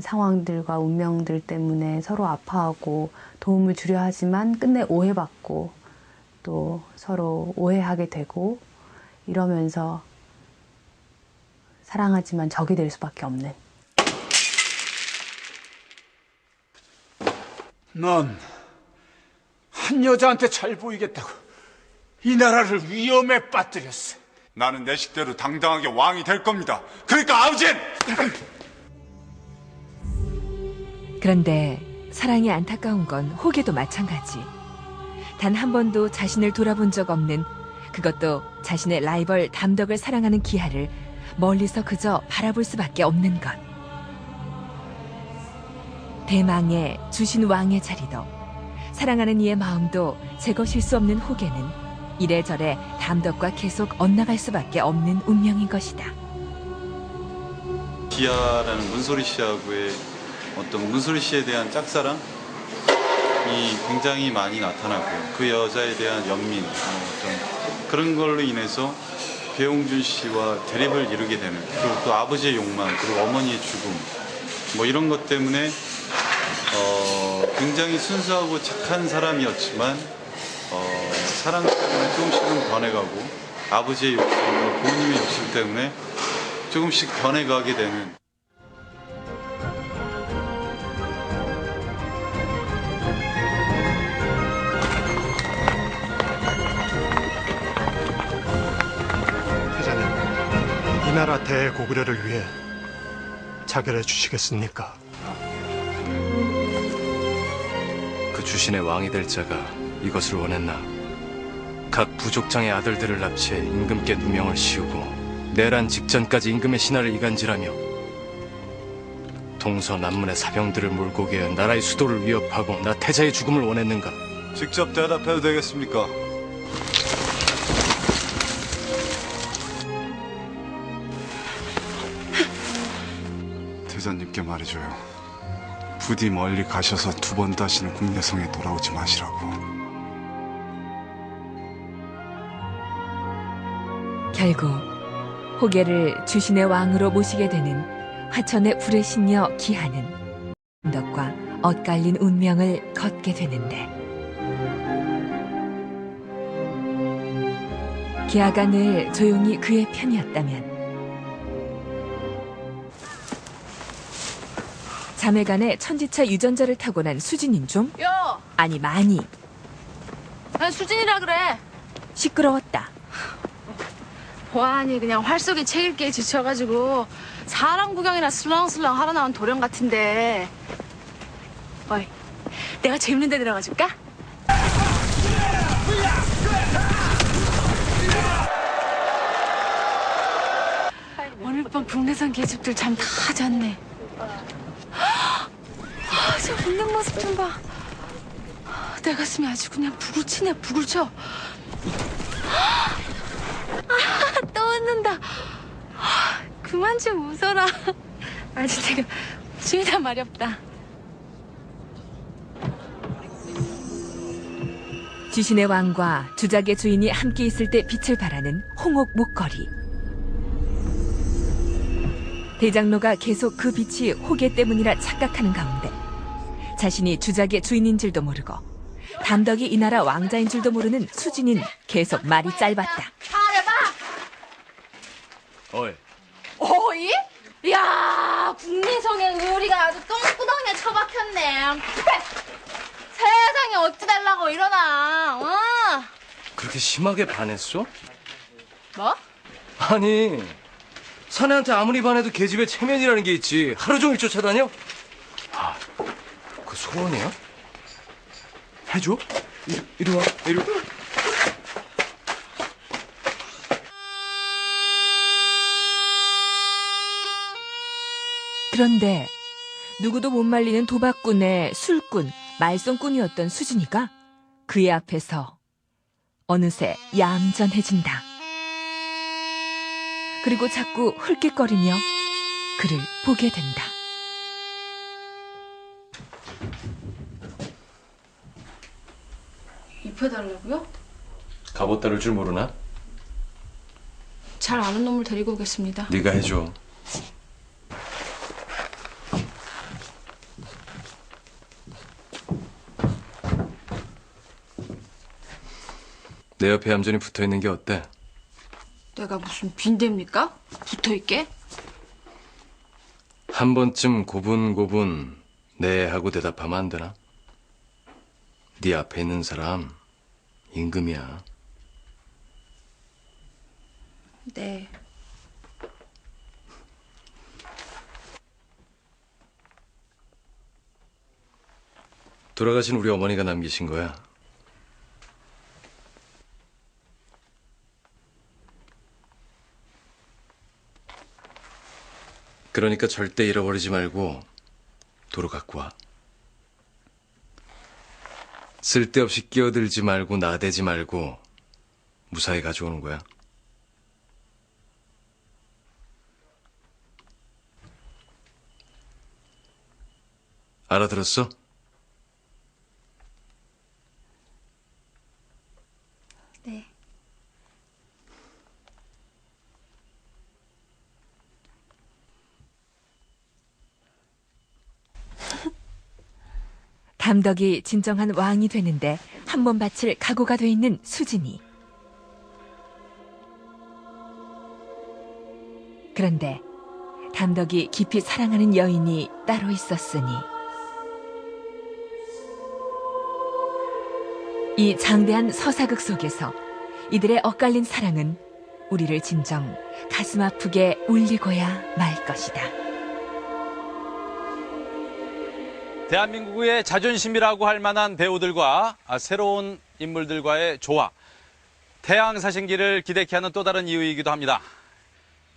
상황들과 운명들 때문에 서로 아파하고 도움을 주려 하지만 끝내 오해받고 또 서로 오해하게 되고 이러면서 사랑하지만 적이 될 수밖에 없는. 넌 한 여자한테 잘 보이겠다고 이 나라를 위험에 빠뜨렸어. 나는 내 식대로 당당하게 왕이 될 겁니다. 그러니까 아우진! 그런데 사랑이 안타까운 건 호계도 마찬가지. 단 한 번도 자신을 돌아본 적 없는, 그것도 자신의 라이벌 담덕을 사랑하는 기하를 멀리서 그저 바라볼 수밖에 없는 것. 대망의 주신 왕의 자리도, 사랑하는 이의 마음도 제 것일 수 없는 호계는 이래저래 담덕과 계속 엇나갈 수밖에 없는 운명인 것이다. 기아라는 문소리 씨하고의 어떤 문소리 씨에 대한 짝사랑이 굉장히 많이 나타나고요. 그 여자에 대한 연민, 어떤 그런 걸로 인해서 배용준 씨와 대립을 이루게 되는, 그리고 또 아버지의 욕망, 그리고 어머니의 죽음, 뭐 이런 것 때문에 굉장히 순수하고 착한 사람이었지만 사랑 때문에 조금씩은 변해가고 아버지의 욕심, 부모님의 욕심 때문에 조금씩 변해가게 되는. 태자님, 이 나라 대고구려를 위해 자결해 주시겠습니까? 그 주신의 왕이 될 자가 이것을 원했나? 각 부족장의 아들들을 납치해 임금께 누명을 씌우고 내란 직전까지 임금의 신하를 이간질하며 동서남문의 사병들을 몰고 개어 나라의 수도를 위협하고 나 태자의 죽음을 원했는가? 직접 대답해도 되겠습니까? 대자님께 말해줘요. 부디 멀리 가셔서 두 번 다시는 국내성에 돌아오지 마시라고. 결국 호계를 주신의 왕으로 모시게 되는 화천의 불의 신녀 기하는 담덕과 엇갈린 운명을 걷게 되는데, 기하가 늘 조용히 그의 편이었다면 자매간에 천지차 유전자를 타고난 수진인 좀? 야! 아니 많이 난 수진이라 그래. 시끄러웠다. 보아하니 그냥 활 속에 책 읽기에 지쳐가지고 사람 구경이나 슬렁슬렁 하러 나온 도령 같은데. 어이, 내가 재밌는 데 데려가 줄까? 오늘 밤 국내산 계집들 잠 다 잤네. 저 웃는 모습 좀 봐. 내 가슴이 아주 그냥 부글치네, 부글쳐. 또 웃는다. 그만 좀 웃어라. 아주 지금 주인아 말이 없다. 주신의 왕과 주작의 주인이 함께 있을 때 빛을 발하는 홍옥 목걸이. 대장로가 계속 그 빛이 호계 때문이라 착각하는 가운데 자신이 주작의 주인인 줄도 모르고 담덕이 이 나라 왕자인 줄도 모르는 수진인 계속 말이 짧았다. 잘해봐. 어이. 어이? 야, 국내성의 의리가 아주 똥구덩이에 처박혔네. 세상에 어찌 달라고 이러나. 그렇게 심하게 반했어? 뭐? 아니, 사내한테 아무리 반해도 계집애 체면이라는 게 있지. 하루 종일 쫓아다녀? 아, 그 소원이야? 해줘? 이리 와, 이리 와. 그런데 누구도 못 말리는 도박꾼의 술꾼, 말썽꾼이었던 수진이가 그의 앞에서 어느새 얌전해진다. 그리고 자꾸 hul끗거리며 그를 보게 된다. 입혀달라고요? 갑옷 다룰 줄 모르나? 잘 아는 놈을 데리고 오겠습니다. 네가 해줘. 내 옆에 얌전히 붙어있는 게 어때? 내가 무슨 빈대입니까? 붙어있게? 한 번쯤 고분고분 네 하고 대답하면 안 되나? 네 앞에 있는 사람 임금이야. 네. 돌아가신 우리 어머니가 남기신 거야. 그러니까 절대 잃어버리지 말고 도로 갖고 와. 쓸데없이 끼어들지 말고 나대지 말고 무사히 가져오는 거야. 알아들었어? 네. 담덕이 진정한 왕이 되는데 한 번 바칠 각오가 돼 있는 수진이. 그런데 담덕이 깊이 사랑하는 여인이 따로 있었으니 이 장대한 서사극 속에서 이들의 엇갈린 사랑은 우리를 진정 가슴 아프게 울리고야 말 것이다. 대한민국의 자존심이라고 할 만한 배우들과 새로운 인물들과의 조화, 태양사신기를 기대케 하는 또 다른 이유이기도 합니다.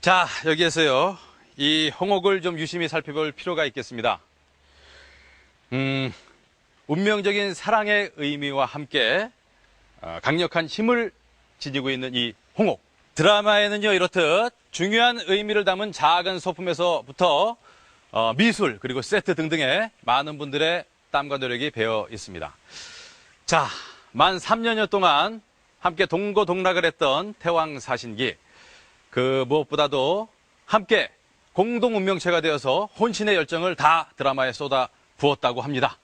자, 여기에서요, 이 홍옥을 좀 유심히 살펴볼 필요가 있겠습니다. 운명적인 사랑의 의미와 함께 강력한 힘을 지니고 있는 이 홍옥. 드라마에는요, 이렇듯 중요한 의미를 담은 작은 소품에서부터 미술 그리고 세트 등등에 많은 분들의 땀과 노력이 배어 있습니다. 자, 만 3년여 동안 함께 동고동락을 했던 태왕사신기, 그 무엇보다도 함께 공동 운명체가 되어서 혼신의 열정을 다 드라마에 쏟아 부었다고 합니다.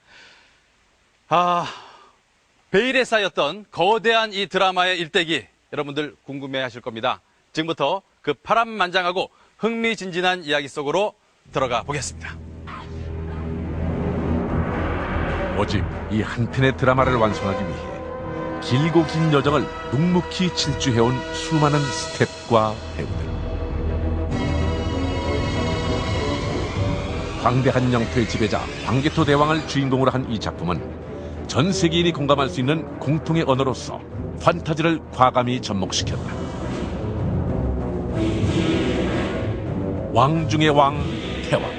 베일에 쌓였던 거대한 이 드라마의 일대기, 여러분들 궁금해하실 겁니다. 지금부터 그 파란만장하고 흥미진진한 이야기 속으로 들어가 보겠습니다. 오직 이 한 편의 드라마를 완성하기 위해 길고 긴 여정을 묵묵히 질주해온 수많은 스태프과 배우들. 광대한 영토의 지배자 광개토 대왕을 주인공으로 한 이 작품은 전 세계인이 공감할 수 있는 공통의 언어로서 판타지를 과감히 접목시켰다. 왕 중의 왕, 태왕.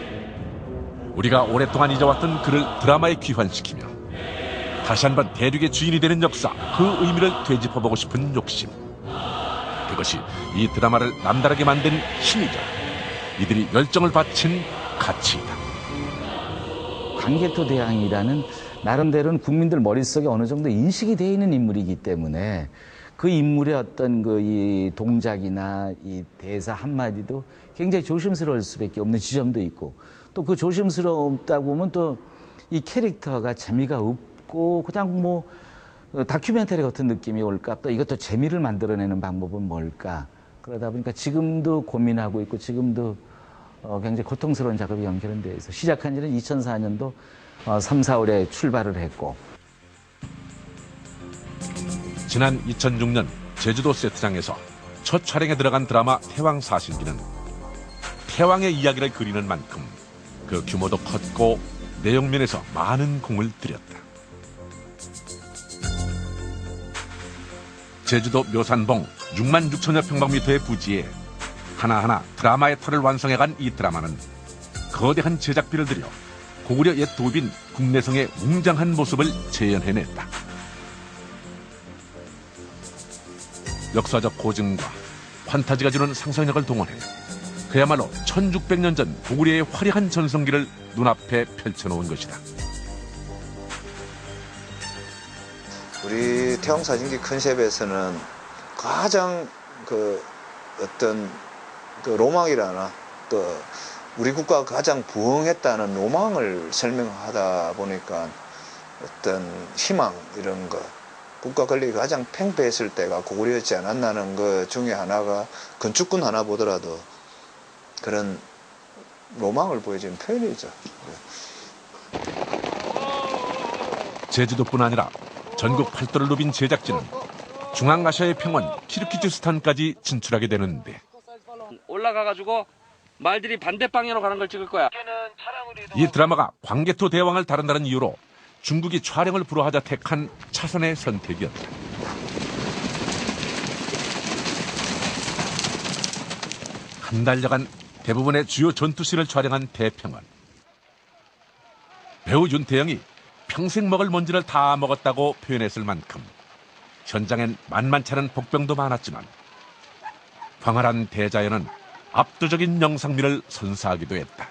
우리가 오랫동안 잊어왔던 그를 드라마에 귀환시키며 다시 한번 대륙의 주인이 되는 역사, 그 의미를 되짚어보고 싶은 욕심. 그것이 이 드라마를 남다르게 만든 힘이자 이들이 열정을 바친 가치이다. 광개토 대왕이라는 나름대로는 국민들 머릿속에 어느 정도 인식이 되어 있는 인물이기 때문에 그 인물의 어떤 이 동작이나 이 대사 한마디도 굉장히 조심스러울 수밖에 없는 지점도 있고, 또 그 조심스럽다 보면 또 이 캐릭터가 재미가 없고 그냥 뭐 다큐멘터리 같은 느낌이 올까, 또 이것도 재미를 만들어내는 방법은 뭘까, 그러다 보니까 지금도 고민하고 있고 지금도 굉장히 고통스러운 작업이 연결은 되어 있어. 시작한 지는 2004년도 3, 4월에 출발을 했고, 지난 2006년 제주도 세트장에서 첫 촬영에 들어간 드라마 태왕사신기는 태왕의 이야기를 그리는 만큼 그 규모도 컸고 내용면에서 많은 공을 들였다. 제주도 묘산봉 6만 6천여 평방미터의 부지에 하나하나 드라마의 터를 완성해간 이 드라마는 거대한 제작비를 들여 고구려 옛 도읍인 국내성의 웅장한 모습을 재현해냈다. 역사적 고증과 판타지가 주는 상상력을 동원해 그야말로 1600년 전 고구려의 화려한 전성기를 눈앞에 펼쳐놓은 것이다. 우리 태왕사진기 컨셉에서는 가장 어떤 로망이라나 우리 국가가 가장 부흥했다는 로망을 설명하다 보니까 어떤 희망 이런 거 국가 권력이 가장 팽배했을 때가 고구려였지 않았나는 것 중에 하나가 건축군 하나 보더라도 그런 로망을 보여주는 표현이죠. 제주도뿐 아니라 전국 팔도를 누빈 제작진은 중앙아시아의 평원 키르기즈스탄까지 진출하게 되는데 올라가가지고 말들이 반대 방향으로 가는 걸 찍을 거야. 이 드라마가 광개토 대왕을 다룬다는 이유로 중국이 촬영을 불허하자 택한 차선의 선택이었다. 한 달여간 대부분의 주요 전투씬을 촬영한 대평원. 배우 윤태영이 평생 먹을 먼지를 다 먹었다고 표현했을 만큼 현장엔 만만찮은 복병도 많았지만 황활한 대자연은 압도적인 영상미를 선사하기도 했다.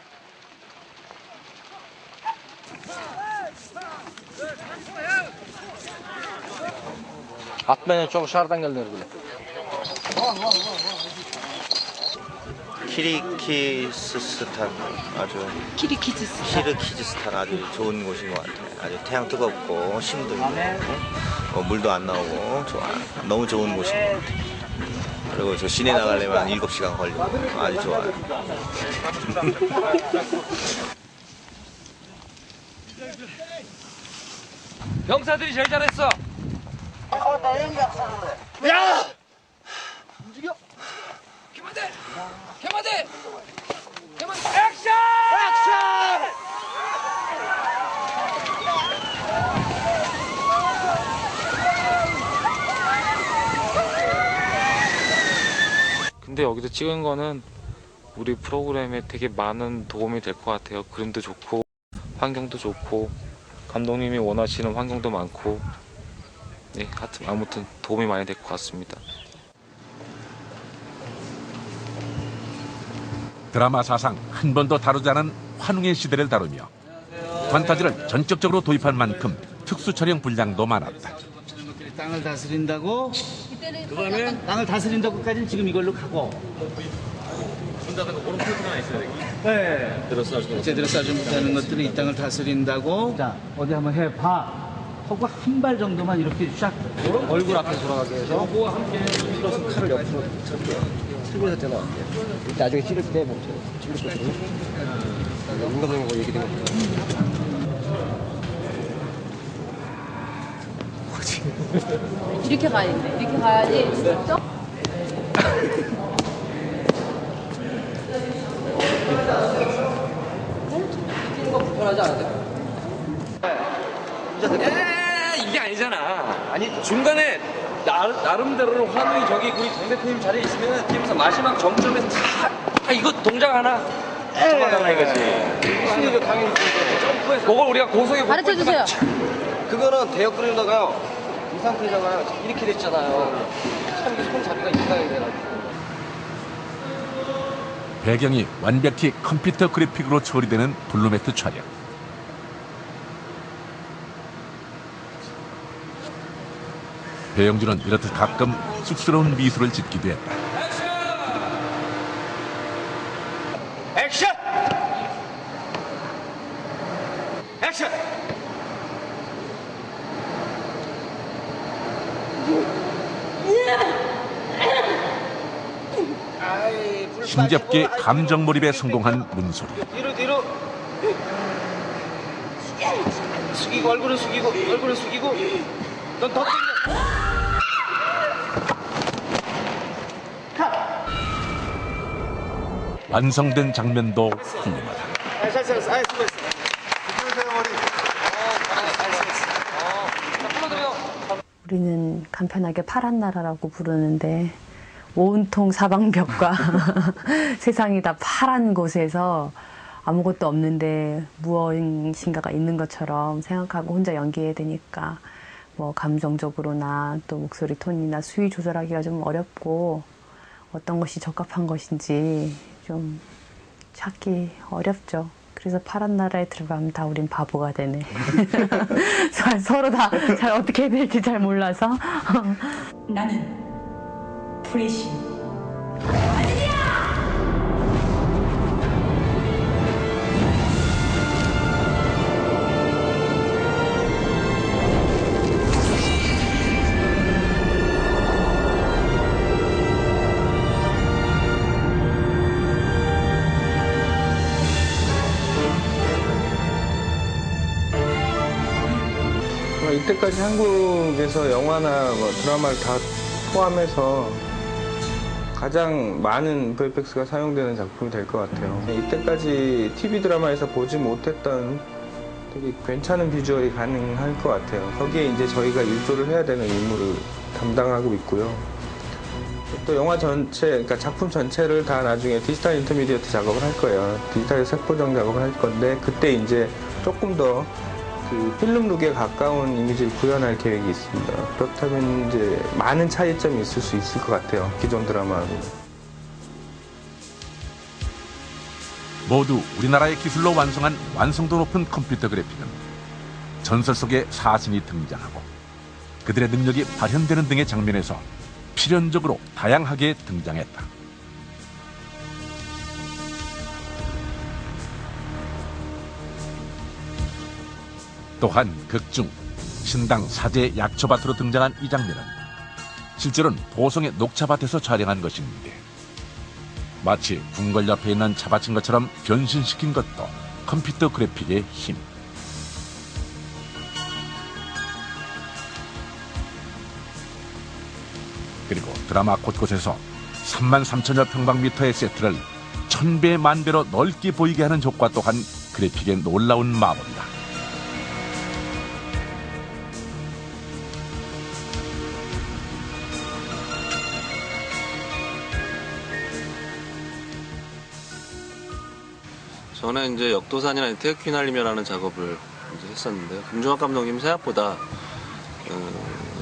Atmayın çok dışarıdan geldiler bile. 키르기즈스탄 아주 키르기즈스탄 아주 좋은 곳인 것 같아요. 아주 태양 뜨겁고 힘들고 물도 안 나오고 좋아. 너무 좋은 곳인 것 같아요. 그리고 저 시내 나가려면 한 7시간 걸리고 아주 좋아요. 병사들이 제일 잘했어. 야! 움직여. 개만대. 개만대. 개만대. 액션! 액션! 근데 여기서 찍은 거는 우리 프로그램에 되게 많은 도움이 될 것 같아요. 그림도 좋고 환경도 좋고 감독님이 원하시는 환경도 많고 네, 하여튼 아무튼 도움이 많이 될 것 같습니다. 드라마 사상 한 번도 다루지 않은 환웅의 시대를 다루며 판타지를 전격적으로 도입한 만큼 특수 촬영 분량도 많았다. 땅을 다스린다고? 그거는 땅을 다스린다고까지는 지금 이걸로 가고. 오른 포인트가 있어요, 여기. 네. 제대로 싸지 못하는 것들은 이 땅을 다스린다고. 자, 어디 한번 해봐. 하고 한 발 정도만 이렇게 쫙 얼굴 앞에 돌아가게 해서. 요거와 함께 들어서 칼을 옆으로 찰게요. 틀고 상태 나올게요. 나중에 찌를 때 멈춰요. 찌를 거거든요. 윤 감독님하고 얘기된 거. 이렇게 가야 돼. 이렇게 가야지. 그렇죠? 뛰는 거 불편하지 않으세요? 이게 아니잖아. 아니 중간에 나름대로 환웅이 저기 우리 정 대표님 자리에 있으면 뛰면서 마지막 정점에서 다 이거 동작 하나 잡아달라 이거지. 무슨 일을 당연히 점프해서 그걸 우리가 고속에 가르쳐 주세요. 그거는 대역 그리다가요. 이 상태잖아요. 이렇게 됐잖아요. 참 이게 손잡이가 이상하게 돼가지고. 배경이 완벽히 컴퓨터 그래픽으로 처리되는 블루매트 촬영. 배영준은 이렇듯 가끔 쑥스러운 미소를 짓기도 했다. 액션! 액션! 힘겹게 감정 몰입에 성공한 문소리. 뒤로. 숙이고 얼굴을 숙이고 넌 더 당겨. 완성된 장면도 훌륭하다. 수고했어. 우리는 간편하게 파란 나라라고 부르는데 온통 사방벽과 세상이 다 파란 곳에서 아무것도 없는데 무엇인가가 있는 것처럼 생각하고 혼자 연기해야 되니까 뭐 감정적으로나 또 목소리 톤이나 수위 조절하기가 좀 어렵고 어떤 것이 적합한 것인지 좀 찾기 어렵죠. 그래서 파란 나라에 들어가면 다 우린 바보가 되네. 서로 다 잘 어떻게 해야 될지 잘 몰라서. 나는 프레시. 이때까지 한국에서 영화나 뭐 드라마를 다 포함해서 가장 많은 VFX가 사용되는 작품이 될 것 같아요. 이때까지 TV 드라마에서 보지 못했던 되게 괜찮은 비주얼이 가능할 것 같아요. 거기에 이제 저희가 일조를 해야 되는 임무를 담당하고 있고요. 또 영화 전체, 그러니까 작품 전체를 다 나중에 디지털 인터미디어트 작업을 할 거예요. 디지털 색보정 작업을 할 건데 그때 이제 조금 더 그 필름룩에 가까운 이미지를 구현할 계획이 있습니다. 그렇다면 이제 많은 차이점이 있을 수 있을 것 같아요. 기존 드라마하고. 모두 우리나라의 기술로 완성한 완성도 높은 컴퓨터 그래픽은 전설 속의 사신이 등장하고 그들의 능력이 발현되는 등의 장면에서 필연적으로 다양하게 등장했다. 또한 극중 신당 사제 약초밭으로 등장한 이 장면은 실제로는 보성의 녹차밭에서 촬영한 것인데 마치 궁궐 옆에 있는 차밭인 것처럼 변신시킨 것도 컴퓨터 그래픽의 힘. 그리고 드라마 곳곳에서 33,000여 평방미터의 세트를 1000배 만배로 넓게 보이게 하는 효과 또한 그래픽의 놀라운 마법이다. 저는 이제 역도산이나 태극휘날리며라는 작업을 이제 했었는데요. 김종학 감독님 생각보다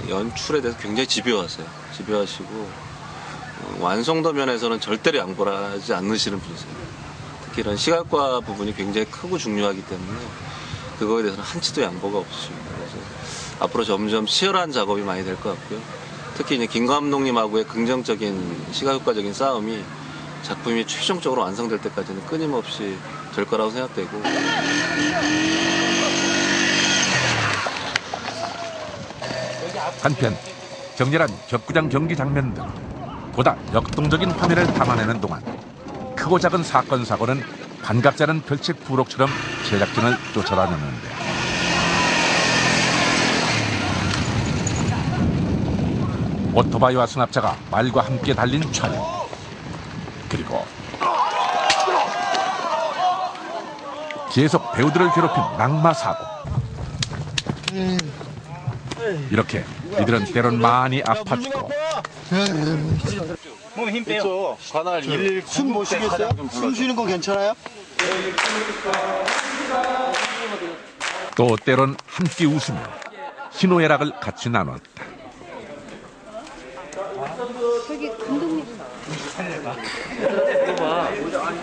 연출에 대해서 굉장히 집요하세요. 집요하시고 완성도 면에서는 절대로 양보를 하지 않으시는 분이세요. 특히 이런 시각화 부분이 굉장히 크고 중요하기 때문에 그거에 대해서는 한치도 양보가 없으십니다. 그래서 앞으로 점점 치열한 작업이 많이 될 것 같고요. 특히 이제 김 감독님하고의 긍정적인 시각효과적인 싸움이 작품이 최종적으로 완성될 때까지는 끊임없이 될 거라고 생각되고. 한편 격렬한 격구장 경기 장면 등 보다 역동적인 화면을 담아내는 동안 크고 작은 사건 사고는 반갑지 않은 별책 부록처럼 제작진을 쫓아다녔는데 오토바이와 수납차가 말과 함께 달린 촬영, 그리고 계속 배우들을 괴롭힌 낙마 사고. 이렇게 이들은 때론 많이 아팠고 몸에 힘 빼요. 관할 119. 숨 못 쉬겠어요? 숨 쉬는 건 괜찮아요? 또 때론 함께 웃으며 희노애락을 같이 나눴다. 저기 감독님. 봐.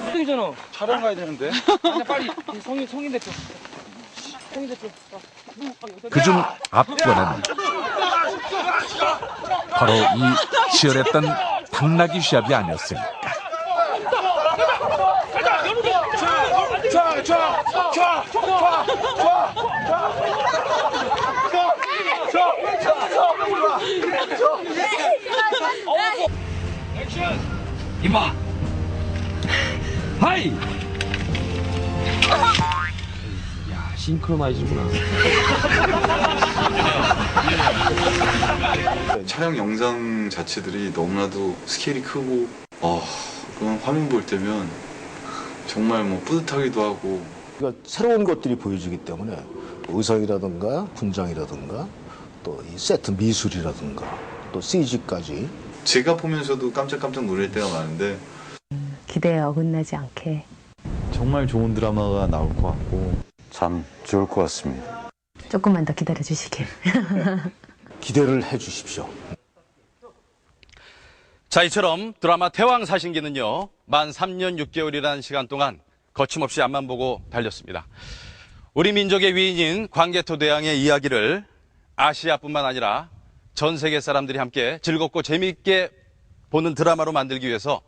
촬영이잖아. 촬영 가야 되는데. 아니, 빨리 성인 대표. 성인 대표. 그중 앞권에는 바로 이 치열했던 당나귀 시합이 아니었을까. 이봐. 하이. 야, 싱크로나이즈구나. 촬영 영상 자체들이 너무나도 스케일이 크고 그런 화면 볼 때면 정말 뭐 뿌듯하기도 하고. 그러니까 새로운 것들이 보여지기 때문에 의상이라든가 분장이라든가 또 이 세트 미술이라든가 또 CG까지 제가 보면서도 깜짝깜짝 놀랄 때가 많은데 기대에 어긋나지 않게 정말 좋은 드라마가 나올 것 같고 참 좋을 것 같습니다. 조금만 더 기다려 주시길. 기대를 해 주십시오. 자, 이처럼 드라마 태왕사신기는요, 만 3년 6개월이라는 시간 동안 거침없이 앞만 보고 달렸습니다. 우리 민족의 위인인 광개토대왕의 이야기를 아시아뿐만 아니라 전 세계 사람들이 함께 즐겁고 재미있게 보는 드라마로 만들기 위해서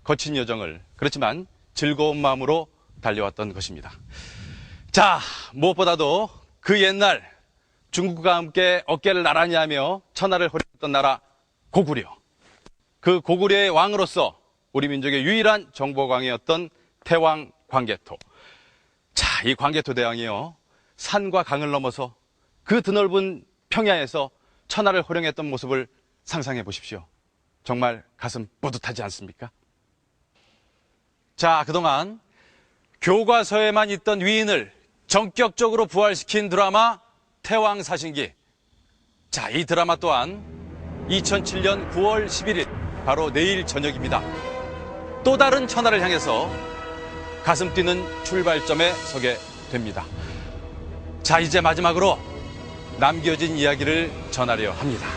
거친 여정을, 그렇지만 즐거운 마음으로 달려왔던 것입니다. 자, 무엇보다도 그 옛날 중국과 함께 어깨를 나란히 하며 천하를 호령했던 나라 고구려. 그 고구려의 왕으로서 우리 민족의 유일한 정복왕이었던 태왕 광개토. 자, 이 광개토 대왕이요, 산과 강을 넘어서 그 드넓은 평야에서 천하를 호령했던 모습을 상상해 보십시오. 정말 가슴 뿌듯하지 않습니까? 자, 그동안 교과서에만 있던 위인을 전격적으로 부활시킨 드라마 태왕사신기. 자, 이 드라마 또한 2007년 9월 11일 바로 내일 저녁입니다. 또 다른 천하를 향해서 가슴 뛰는 출발점에 서게 됩니다. 자, 이제 마지막으로 남겨진 이야기를 전하려 합니다.